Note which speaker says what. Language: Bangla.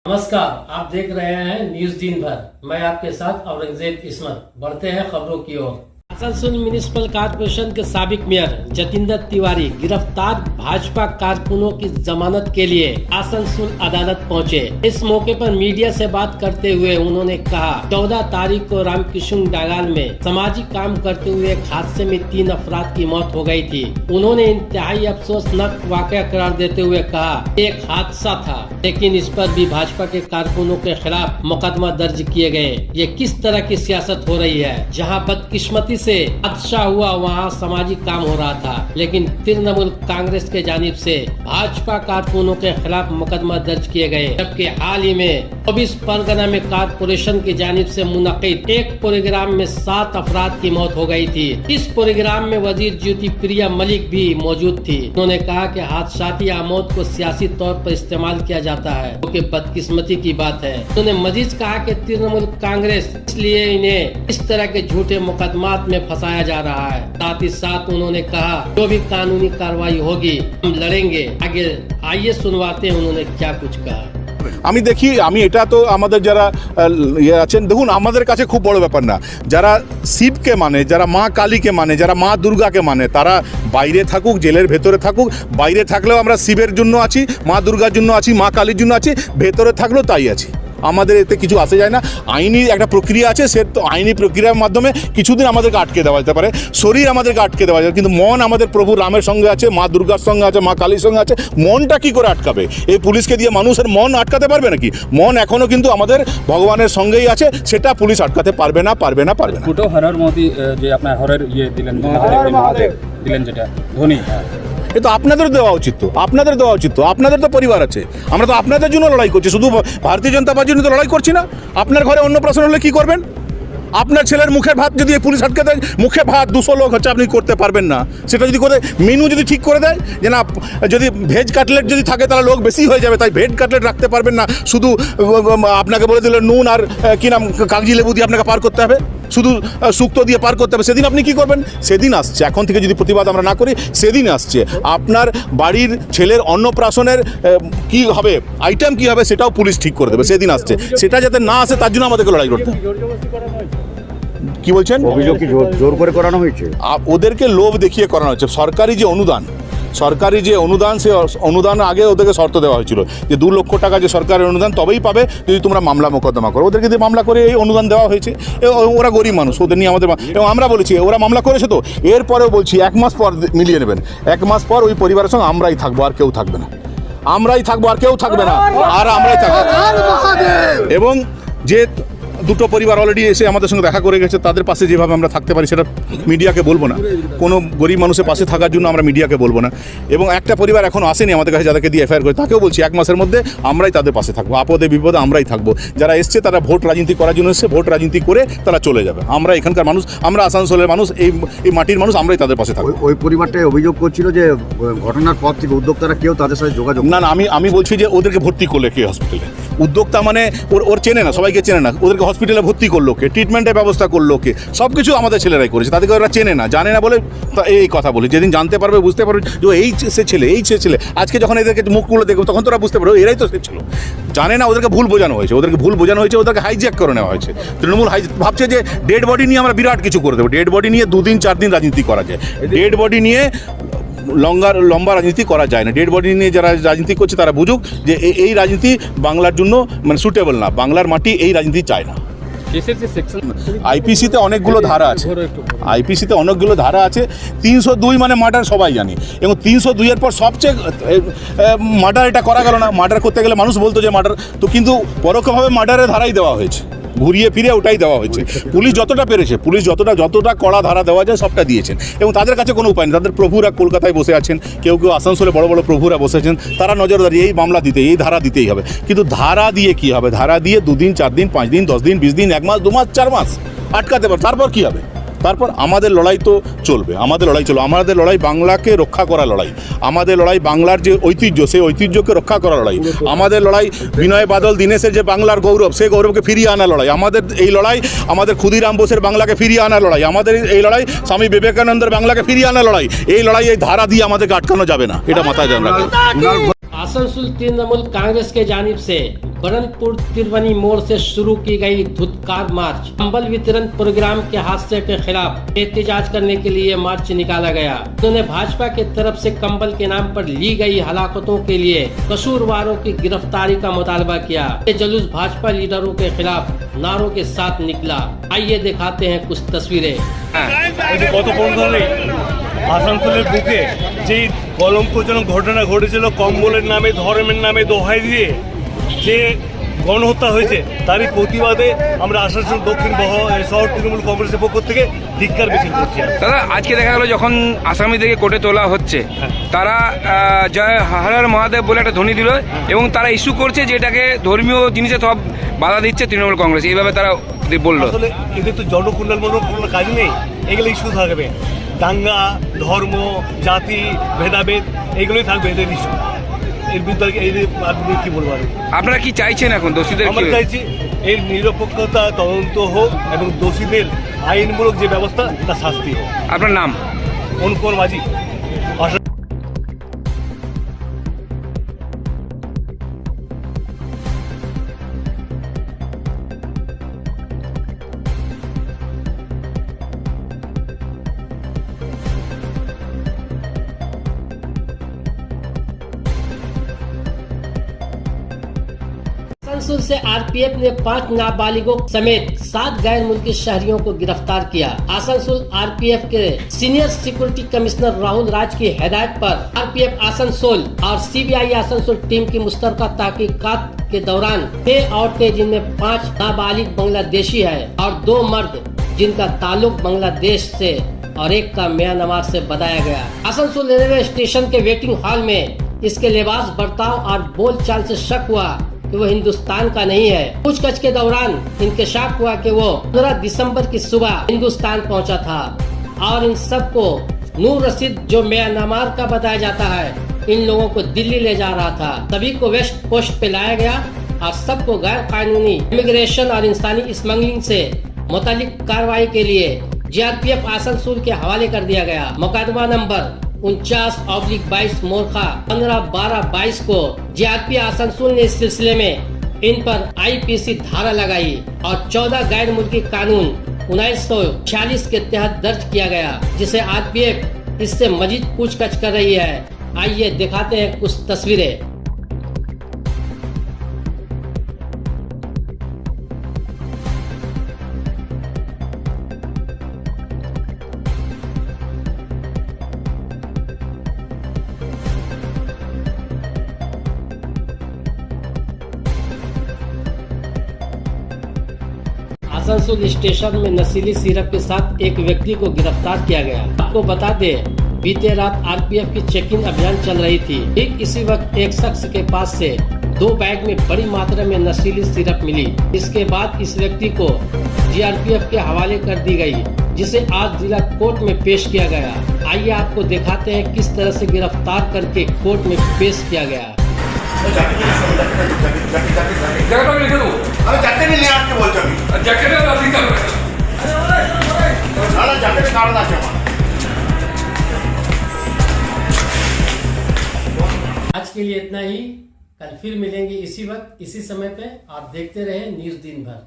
Speaker 1: नमस्कार, आप देख रहे हैं न्यूज दिन भर। मैं आपके साथ औरंगजेब इस्मत। बढ़ते हैं खबरों की ओर। आसनसोल म्युनिसिपल कॉर्पोरेशन के साबिक मेयर जतिंदर तिवारी गिरफ्तार भाजपा कारकुनों की जमानत के लिए आसनसोल अदालत पहुंचे। इस मौके पर मीडिया से बात करते हुए उन्होंने कहा, 14 तारीख को रामकृष्ण डागाल में सामाजिक काम करते हुए एक हादसे में 3 अफराद की मौत हो गई थी। उन्होंने इंतहाई अफसोसनाक वाकया करार देते हुए कहा, एक हादसा था, लेकिन इस पर भी भाजपा के कारकुनों के खिलाफ मुकदमा दर्ज किए गए। ये किस तरह की सियासत हो रही है? जहाँ बदकिस्मती से हादसा हुआ वहाँ सामाजिक काम हो रहा था, लेकिन तृणमूल कांग्रेस के जानिब से भाजपा कारकुनों के खिलाफ मुकदमा दर्ज किए गए। जबकि हाल ही में 24 परगना में कारपोरेशन की जानिब से मुनक़िद एक प्रोग्राम में 7 अफराद की मौत हो गई थी। इस प्रोग्राम में वजीर ज्योति प्रिया मलिक भी मौजूद थी। उन्होंने कहा कि हादसाती मौत को सियासी तौर पर इस्तेमाल किया जाता है, जो कि बदकिस्मती की बात है। उन्होंने मजीद कहा कि तृणमूल कांग्रेस इसलिए इन्हें इस तरह के झूठे मुकदमात में फंसाया जा रहा है। साथ ही साथ उन्होंने कहा, जो भी कानूनी कार्रवाई होगी हम लड़ेंगे। आगे आइए सुनवाते हैं उन्होंने क्या कुछ कहा।
Speaker 2: আমি দেখি আমি এটা তো আমাদের যারা আছেন, দেখুন আমাদের কাছে খুব বড় ব্যাপার না। যারা শিবকে মানে, যারা মা কালীকে মানে, যারা মা দুর্গাকে মানে, তারা বাইরে থাকুক, জেলের ভেতরে থাকুক। বাইরে থাকলেও আমরা শিবের জন্য আছি, মা দুর্গার জন্য আছি, মা কালীর জন্য আছি, ভেতরে থাকলেও তাই আছি। আমাদের এতে কিছু আসে যায় না। আইনি একটা প্রক্রিয়া আছে, সে তো আইনি প্রক্রিয়ার মাধ্যমে কিছুদিন আমাদেরকে আটকে দেওয়া যেতে পারে, শরীর আমাদেরকে আটকে দেওয়া যায়, কিন্তু মন আমাদের প্রভু রামের সঙ্গে আছে, মা দুর্গার সঙ্গে আছে, মা কালীর সঙ্গে আছে। মনটা কি করে আটকাবে? এই পুলিশকে দিয়ে মানুষের মন আটকাতে পারবে নাকি? মন এখনো কিন্তু আমাদের ভগবানের সঙ্গেই আছে, সেটা পুলিশ আটকাতে পারবে না, পারবে না, পারবে না।
Speaker 3: ফুটো হরর মোদি যে আপনার হরর দিলেন, মহাদেব দিলেন, যেটা ধোনি,
Speaker 2: এ তো আপনাদের দেওয়া উচিত, তো আপনাদের দেওয়া উচিত, তো আপনাদের তো পরিবার আছে। আমরা তো আপনাদের জন্য লড়াই করছি, শুধু ভারতীয় জনতা পার্টির জন্য তো লড়াই করছি না। আপনার ঘরে অন্নপ্রাশন হলে কি করবেন? আপনার ছেলের মুখের ভাত যদি পুলিশ আটকে দেয়, মুখে ভাত 200 লোক হচ্ছে, আপনি করতে পারবেন না। সেটা যদি করে মেনু যদি ঠিক করে দেয় যে না, যদি ভেজ কাটলেট যদি থাকে তাহলে লোক বেশি হয়ে যাবে, তাই ভেজ কাটলেট রাখতে পারবেন না, শুধু আপনাকে বলে দিলে নুন আর কি নাম কাগজি লেবু দিয়ে আপনাকে পার করতে হবে, শুধু শুক্তো দিয়ে পার করতে হবে। সেদিন আপনি কি করবেন? সেদিন আসছে। এখন থেকে যদি প্রতিবাদ আমরা না করি, সেদিন আসছে। আপনার বাড়ির ছেলের অন্নপ্রাশনের কি হবে, আইটেম কি হবে, সেটাও পুলিশ ঠিক করে দেবে, সেদিন আসছে। সেটা যাতে না আসে তার জন্য আমাদেরকে লড়াই করতে হবে। কি বলছেন?
Speaker 4: অভিযোগ কি জোর করে করানো হয়েছে?
Speaker 2: ওদেরকে লোভ দেখিয়ে করানো হচ্ছে। সরকারি যে অনুদান সে অনুদান আগে ওদেরকে শর্ত দেওয়া হয়েছিল যে 2 লক্ষ টাকা যে সরকারের অনুদান তবেই পাবে যদি তোমরা মামলা মোকদ্দমা করো। ওদেরকে দিয়ে মামলা করে এই অনুদান দেওয়া হয়েছে। ওরা গরিব মানুষ, ওদের নিয়ে আমাদের, এবং আমরা বলেছি ওরা মামলা করেছে, তো এরপরেও বলছি 1 মাস পর মিলিয়ে নেবেন। 1 মাস পর ওই পরিবারের সঙ্গে আমরাই থাকবো, আর কেউ থাকবে না। আমরাই থাকবো, আর কেউ থাকবে না, আর আমরাই থাকবো। এবং যে 2টো পরিবার অলরেডি এসে আমাদের সঙ্গে দেখা করে গেছে, তাদের পাশে যেভাবে আমরা থাকতে পারি সেটা মিডিয়াকে বলবো না। কোনো গরিব মানুষের পাশে থাকার জন্য আমরা মিডিয়াকে বলবো না। এবং একটা পরিবার এখনও আসেনি আমাদের কাছে, যাদেরকে দিয়ে এফআইআর করে, তাকেও বলছি 1 মাসের মধ্যে আমরাই তাদের পাশে থাকবো, আপদে বিপদে আমরাই থাকবো। যারা এসছে তারা ভোট রাজনীতি করার জন্য এসছে, ভোট রাজনীতি করে তারা চলে যাবে। আমরা এখানকার মানুষ, আমরা আসানসোলের মানুষ, এই মাটির মানুষ, আমরাই তাদের পাশে থাকবো।
Speaker 4: ওই পরিবারটাই অভিযোগ করছিল যে ঘটনার পর থেকে উদ্যোক্তারা কেউ তাদের সাথে যোগাযোগ
Speaker 2: না। আমি বলছি যে ওদেরকে ভর্তি করলে কে হসপিটালে? উদ্যোক্তা মানে ওর চেনে না, সবাইকে চেনে না। ওদেরকে হসপিটালে ভর্তি করলো কে? ট্রিটমেন্টের ব্যবস্থা করলো কে? সব কিছু আমাদের ছেলেরাই করেছে। তাদেরকে ওরা চেনে না, জানে না বলে এই কথা বলে। যেদিন জানতে পারবে, বুঝতে পারবে যে এই সে ছেলে, আজকে যখন এদেরকে মুখগুলো দেখবো তখন তোরা বুঝতে পারবে এরাই তো সে ছিল। জানে না, ওদেরকে ভুল বোঝানো হয়েছে, ওদেরকে হাইজ্যাক করে নেওয়া হয়েছে। তৃণমূল ভাবছে যে ডেড বডি নিয়ে আমরা বিরাট কিছু করে দেবো। ডেড বডি নিয়ে 2 দিন 4 দিন রাজনীতি করা যায়। ডেড বডি নিয়ে লম্বা রাজনীতি করা যায় না। ডেড বডি নিয়ে যারা রাজনীতি করছে তারা বুঝুক যে এই রাজনীতি বাংলার জন্য মানে সুটেবল না। বাংলার মাটি এই রাজনীতি চায় না। আইপিসিতে অনেকগুলো ধারা আছে। 302 মানে মার্ডার সবাই জানি, এবং 302 এর পর সবচেয়ে মার্ডার এটা করা গেল না। মার্ডার করতে গেলে মানুষ বলতো যে মার্ডার, তো কিন্তু পরোক্ষভাবে মার্ডারের ধারাই দেওয়া হয়েছে, ঘুরিয়ে ফিরে ওটাই দেওয়া হয়েছে। পুলিশ যতটা পেরেছে, যতটা কড়া ধারা দেওয়া যায় সবটা দিয়েছেন, এবং তাদের কাছে কোনো উপায় নেই। তাদের প্রভুরা কলকাতায় বসে আছেন, কেউ আসানসোলে বড় বড় প্রভুরা বসেছেন, তারা নজরদারি এই মামলা দিতে, এই ধারা দিতেই হবে। কিন্তু ধারা দিয়ে কি হবে? ধারা দিয়ে 2 দিন 4 দিন 5 দিন 10 দিন 20 দিন 1 মাস 2 মাস 4 মাস আটকাতে পারে, তারপর কি হবে? তারপর আমাদের লড়াই তো চলবে। আমাদের লড়াই বাংলাকে রক্ষা করা লড়াই। আমাদের লড়াই বাংলার যে ঐতিহ্য, সেই ঐতিহ্যকে রক্ষা করা লড়াই। আমাদের লড়াই বিনয় বাদল দীনেশের যে বাংলার গৌরব, সেই গৌরবকে ফিরিয়ে আনা লড়াই। আমাদের এই লড়াই আমাদের ক্ষুদিরাম বোসের বাংলাকে ফিরিয়ে আনা লড়াই। আমাদের এই লড়াই স্বামী বিবেকানন্দের বাংলাকে ফিরিয়ে আনা লড়াই। এই লড়াই এই ধারা দিয়ে আমাদেরকে আটকানো যাবে না, এটা মাথায় রাখবেন।
Speaker 1: आसनसोल तृणमूल कांग्रेस के जानिब से बरनपुर तिरवनी मोड़ से शुरू की गई धुतकार मार्च कंबल वितरण प्रोग्राम के हादसे के खिलाफ एहतजाज करने के लिए मार्च निकाला गया। उन्होंने भाजपा के तरफ से कंबल के नाम पर ली गई हलाकतों के लिए कसूरवारों की गिरफ्तारी का मुतालबा किया। ये जुलूस भाजपा लीडरों के खिलाफ नारों के साथ निकला। आइए दिखाते हैं कुछ तस्वीरें।
Speaker 5: গত 15 আসানসোলের বুকে যেই কলঙ্কজনক ঘটনা ঘটেছিল কম্বলের নামে ধর্মের নামে দোহাই দিয়ে যে গণহত্যা হয়েছে তারই প্রতিবাদে আমরা আসানসোল দক্ষিণ শহর তৃণমূল কংগ্রেসের পক্ষ থেকে ধিক্কার মিছিল করছি।
Speaker 6: দাদা আজকে দেখা গেল যখন আসামিদেরকে কোর্টে তোলা হচ্ছে তারা জয় হর হর মহাদেব বলে একটা ধ্বনি দিল এবং তারা ইস্যু করছে যে এটাকে ধর্মীয় জিনিসে সব বাধা দিচ্ছে তৃণমূল কংগ্রেস, এইভাবে তারা বললো।
Speaker 5: আসলে এদের তো জনকল্যাণমূলক কোনো কাজ নেই, এগুলো ইস্যু থাকবে দাঙ্গা ধর্ম জাতি ভেদাভেদ এইগুলোই থাকবে এদের ইস্যু। এর বিরুদ্ধে আপনি কি বলবো?
Speaker 6: আপনারা কি চাইছেন এখন দোষীদের?
Speaker 5: আমরা চাইছি এর নিরপেক্ষতা তদন্ত হোক এবং দোষীদের আইনমূলক যে ব্যবস্থা তার শাস্তি হোক।
Speaker 6: আপনার নাম?
Speaker 5: অনুপম মাঝি।
Speaker 1: आसनसोल से आरपीएफ ने 5 नाबालिगों समेत 7 गैर मुल्की शहरियों को गिरफ्तार किया। आसनसोल आरपीएफ के senior security commissioner Rahul Raj की हिदायत पर आरपीएफ आसनसोल और सीबीआई आसनसोल टीम की मुश्तरका तहकीकात के दौरान 6 औरतें जिनमें 5 नाबालिग बांग्लादेशी है और 2 मर्द जिनका ताल्लुक बांग्लादेश से और एक का म्यांमार से बताया गया। आसनसोल रेलवे स्टेशन के वेटिंग हॉल में इसके लिबास, बर्ताव और बोलचाल से शक हुआ कि वो हिंदुस्तान का नहीं है। पूछताछ के दौरान इंकशाफ हुआ कि वो 15 दिसंबर की सुबह हिंदुस्तान पहुंचा था और इन सबको नूर रशीद जो म्यांमार का बताया जाता है, इन लोगों को दिल्ली ले जा रहा था। सभी को वेस्ट पोस्ट पे लाया गया और सबको गैर कानूनी इमिग्रेशन और इंसानी स्मगलिंग से मुतालिक कार्रवाई के लिए जीआरपीएफ आसनसोल के हवाले कर दिया गया। मुकदमा नंबर 49/22 मोरखा 15/12/22 को जीआरपी आसनसोल ने इस सिलसिले में इन पर आईपीसी धारा लगाई और 14 गैर मुल्की कानून 1946 के तहत दर्ज किया गया, जिसे आरपीएफ इससे मजीद पूछताछ कर रही है। आइए दिखाते हैं कुछ तस्वीरें। आसनसोल स्टेशन में नशीली सिरप के साथ एक व्यक्ति को गिरफ्तार किया गया। आपको बता दें, बीते रात आरपीएफ की चेकिंग अभियान चल रही थी। ठीक इसी वक्त एक शख्स के पास से 2 बैग में बड़ी मात्रा में नशीली सिरप मिली। इसके बाद इस व्यक्ति को जीआरपीएफ के हवाले कर दी गई, जिसे आज जिला कोर्ट में पेश किया गया। आइए आपको दिखाते हैं किस तरह से गिरफ्तार करके कोर्ट में पेश किया गया। आज के लिए इतना ही। कल फिर मिलेंगे इसी वक्त इसी समय पे। आप देखते रहे न्यूज़ दिन भर।